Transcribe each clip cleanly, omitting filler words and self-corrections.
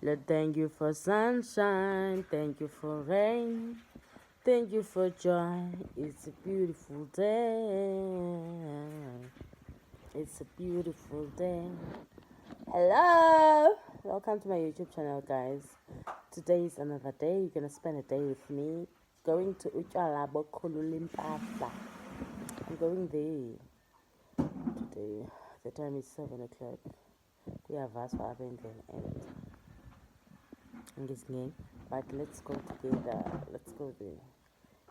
Lord, thank you for sunshine, thank you for rain, thank you for joy. It's a beautiful day. It's a beautiful day. Hello, welcome to my YouTube channel, guys. Today is another day. You're gonna spend a day with me. Going to Utjala Bokolulimpahla. I'm going there today. The time is 7 o'clock. We have us for and his name, but let's go together. Let's go there.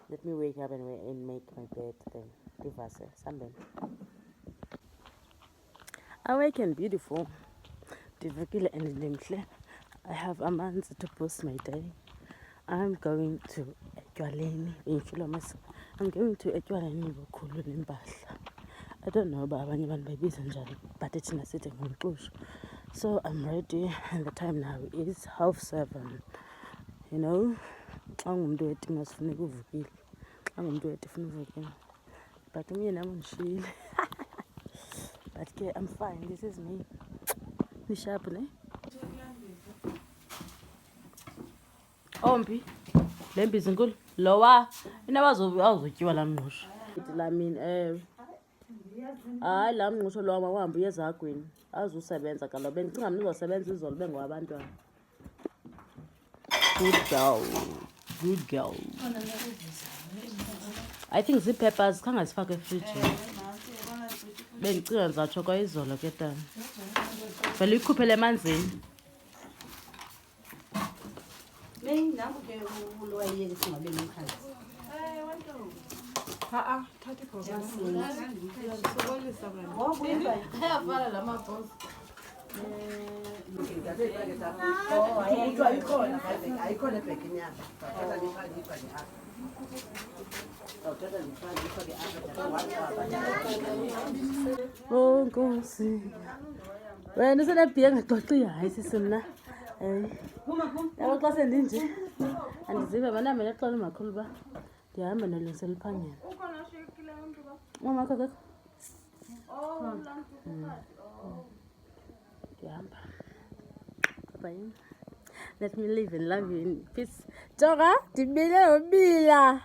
Let me wake up and make my bed. Then give us something. Awake and beautiful. Divakile and Limshle. I have a month to post my day. I'm going to Ejwaleni in Philomas. I'm going to Ejwaleni Bokulu Limbahla. I don't know about anyone babies and Jan, but it's not sitting on push. So I'm ready, and the time now is 7:30. You know, I'm doing it must finish uvukile. I'm doing it finish but me and I'm chill. But okay, I'm fine. This is me. Ni sharp, ne? Ombi, lembi zinkulu. Lowa, awuzotyiwa laa mngqusho. La mina hayi laa mngqusho lowa mawuhambe uye ezagwini azusebenza kaloku bendicinga mna uzosebenza izolo bengowabantwana. Good girl. I think zii-peppers khange zifakwe efrijini. Bendicinga ndizatsho kwa izolo ke tana. Vele uyikhuphele emanzini. Thatha Oh Nkosi. Wena usenebhiya engaxoxiyo hayi sisi mna. Yabo xa sendinje andiziva banamele exola umakhulu uba ndihamba nalungisela iphangela. Umamakho akekho? Ndihamba. Bye. Let me live and love you in peace. Jonga, ndibile ubila.